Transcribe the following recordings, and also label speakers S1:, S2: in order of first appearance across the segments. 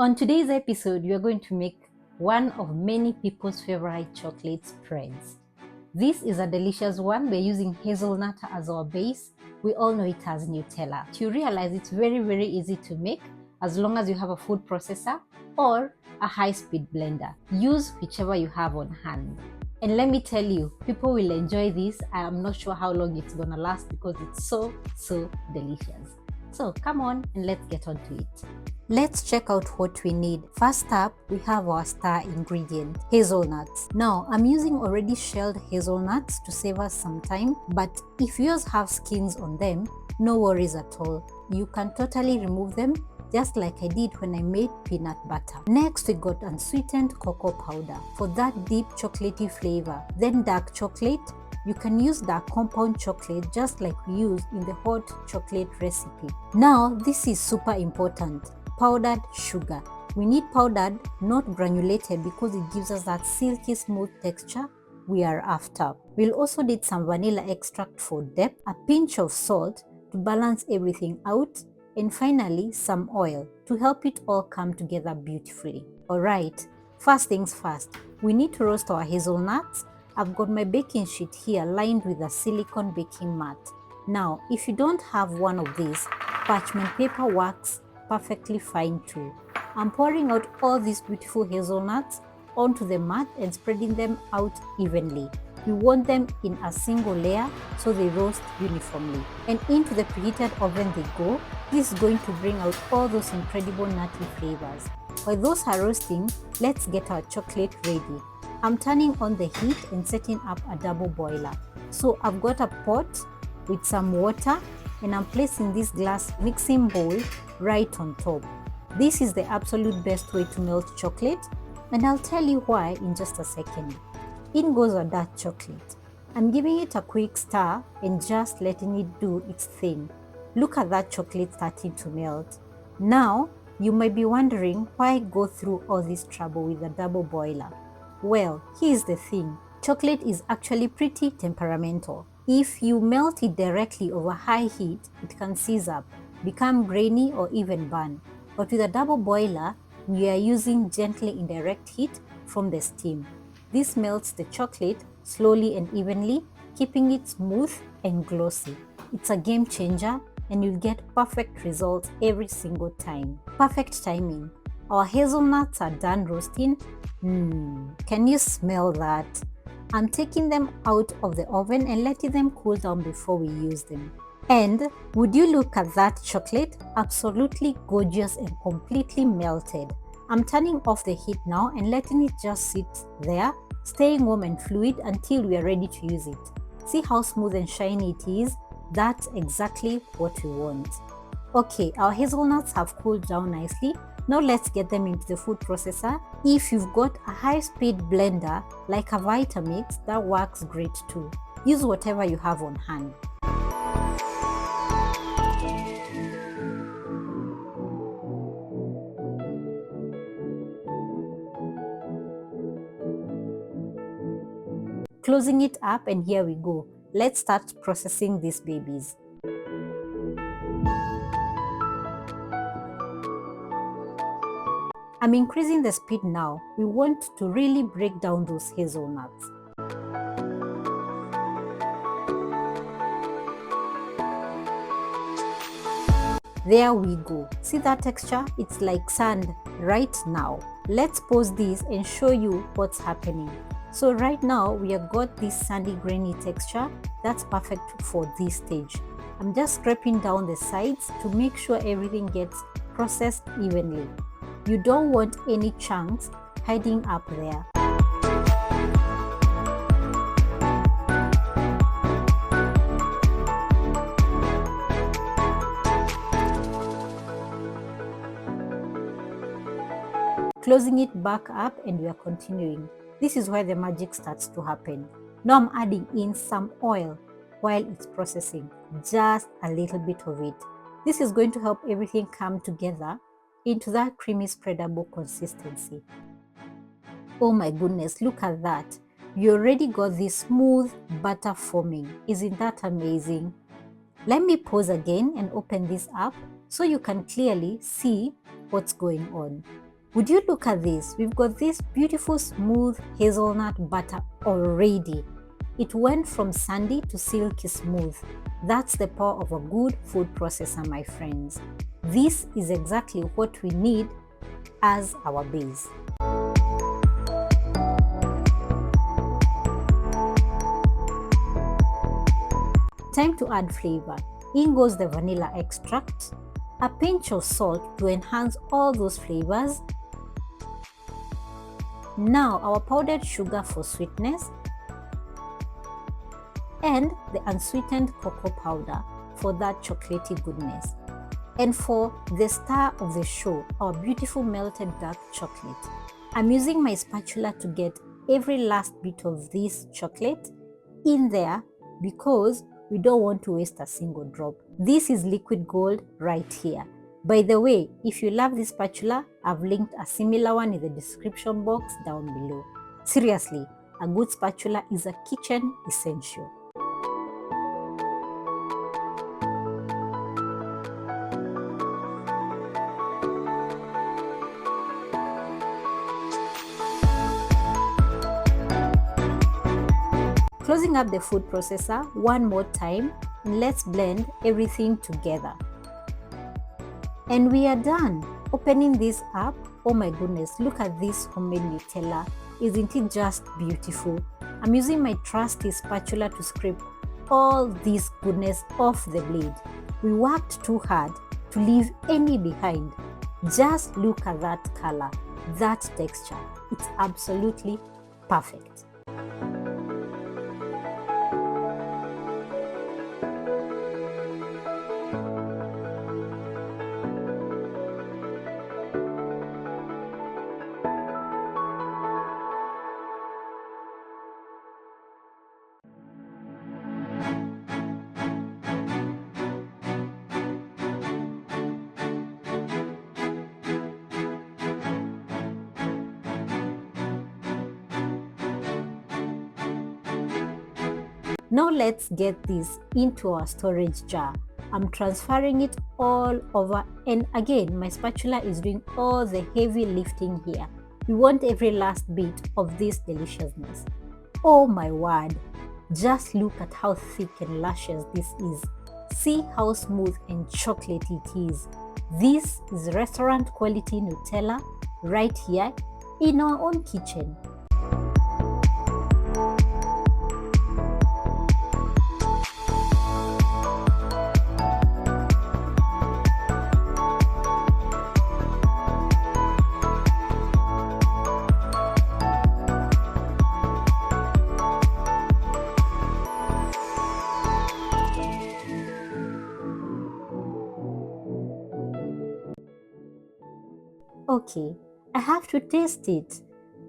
S1: On today's episode, we are going to make one of many people's favorite chocolate spreads. This is a delicious one. We're using hazelnut as our base. We all know it as Nutella. You realize it's very easy to make as long as you have a food processor or a high-speed blender. Use whichever you have on hand. And let me tell you, people will enjoy this. I am not sure how long it's gonna last because it's so delicious. So come on and let's get on to it. Let's check out what we need. First up, we have our star ingredient, hazelnuts. Now, I'm using already shelled hazelnuts to save us some time, but if yours have skins on them, no worries at all. You can totally remove them, just like I did when I made peanut butter. Next, we got unsweetened cocoa powder for that deep chocolatey flavor. Then dark chocolate. You can use dark compound chocolate just like we use in the hot chocolate recipe. Now, this is super important. Powdered sugar. We need powdered, not granulated, because it gives us that silky smooth texture we are after. We'll also need some vanilla extract for depth, a pinch of salt to balance everything out, and finally some oil to help it all come together beautifully. Alright, first things first, we need to roast our hazelnuts. I've got my baking sheet here lined with a silicone baking mat. Now, if you don't have one of these, parchment paper works perfectly fine too. I'm pouring out all these beautiful hazelnuts onto the mat and spreading them out evenly. You want them in a single layer so they roast uniformly. And into the preheated oven they go. This is going to bring out all those incredible nutty flavors. While those are roasting, let's get our chocolate ready. I'm turning on the heat and setting up a double boiler. So I've got a pot with some water and I'm placing this glass mixing bowl right on top. This is the absolute best way to melt chocolate, and I'll tell you why in just a second. In goes our dark chocolate. I'm giving it a quick stir and just letting it do its thing. Look at that chocolate starting to melt. Now, you might be wondering why go through all this trouble with a double boiler. Well, here's the thing. Chocolate is actually pretty temperamental. If you melt it directly over high heat, it can seize up, become grainy or even burn. But with a double boiler, we are using gently indirect heat from the steam. This melts the chocolate slowly and evenly, keeping it smooth and glossy. It's a game changer and you'll get perfect results every single time. Perfect timing. Our hazelnuts are done roasting. Can you smell that? I'm taking them out of the oven and letting them cool down before we use them. And would you look at that chocolate? Absolutely gorgeous and completely melted. I'm turning off the heat now and letting it just sit there, staying warm and fluid until we are ready to use it. See how smooth and shiny it is? That's exactly what we want. Okay, our hazelnuts have cooled down nicely. Now let's get them into the food processor. If you've got a high-speed blender like a Vitamix, that works great too. Use whatever you have on hand. Closing it up and here we go. Let's start processing these babies. I'm increasing the speed now. We want to really break down those hazelnuts. There we go. See that texture? It's like sand right now. Let's pause this and show you what's happening. So right now we have got this sandy grainy texture that's perfect for this stage. I'm just scraping down the sides to make sure everything gets processed evenly. You don't want any chunks hiding up there. Closing it back up and we are continuing. This is where the magic starts to happen. Now I'm adding in some oil while it's processing, just a little bit of it. This is going to help everything come together into that creamy spreadable consistency. Oh my goodness, look at that. You already got this smooth butter forming. Isn't that amazing? Let me pause again and open this up so you can clearly see what's going on. Would you look at this? We've got this beautiful smooth hazelnut butter already. It went from sandy to silky smooth. That's the power of a good food processor, my friends. This is exactly what we need as our base. Time to add flavor. In goes the vanilla extract, a pinch of salt to enhance all those flavors. Now our powdered sugar for sweetness, and the unsweetened cocoa powder for that chocolatey goodness. And for the star of the show, our beautiful melted dark chocolate. I'm using my spatula to get every last bit of this chocolate in there because we don't want to waste a single drop. This is liquid gold right here. By the way, if you love this spatula, I've linked a similar one in the description box down below. Seriously, a good spatula is a kitchen essential. Closing up the food processor one more time, and let's blend everything together. And we are done. Opening this up, oh my goodness, look at this homemade Nutella. Isn't it just beautiful? I'm using my trusty spatula to scrape all this goodness off the blade. We worked too hard to leave any behind. Just look at that color, that texture. It's absolutely perfect. Now let's get this into our storage jar. I'm transferring it all over, and again my spatula is doing all the heavy lifting here. We want every last bit of this deliciousness. Oh my word, just look at how thick and luscious this is. See how smooth and chocolatey it is. This is restaurant quality Nutella right here in our own kitchen. Okay, I have to taste it.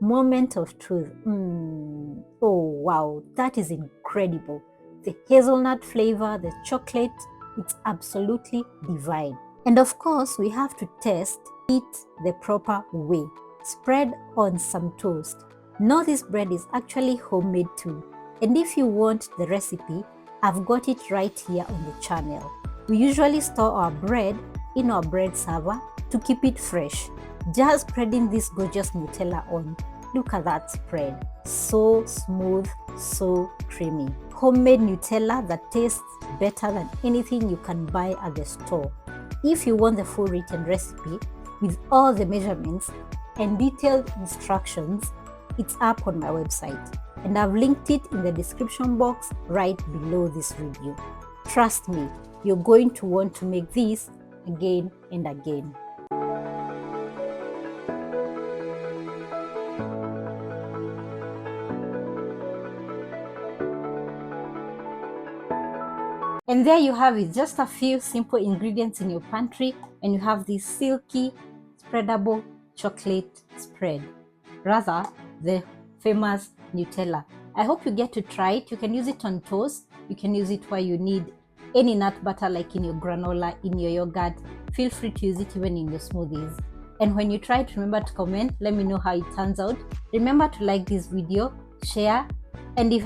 S1: Moment of truth. Oh wow, that is incredible. The hazelnut flavor, the chocolate, it's absolutely divine. And of course, we have to test it the proper way. Spread on some toast. Now this bread is actually homemade too. And if you want the recipe, I've got it right here on the channel. We usually store our bread in our bread server to keep it fresh. Just spreading this gorgeous Nutella on. Look at that spread. So smooth, so creamy. Homemade Nutella that tastes better than anything you can buy at the store. If you want the full written recipe with all the measurements and detailed instructions, it's up on my website. And I've linked it in the description box right below this video. Trust me, you're going to want to make this again and again. And there you have it, just a few simple ingredients in your pantry, and you have this silky, spreadable chocolate spread. Rather, the famous Nutella. I hope you get to try it. You can use it on toast. You can use it where you need any nut butter, like in your granola, in your yogurt. Feel free to use it even in your smoothies. And when you try it, remember to comment. Let me know how it turns out. Remember to like this video, share, and if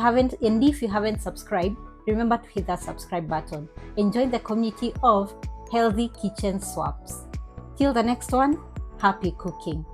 S1: you haven't subscribed, remember to hit that subscribe button and join the community of healthy kitchen swaps. Till the next one, happy cooking.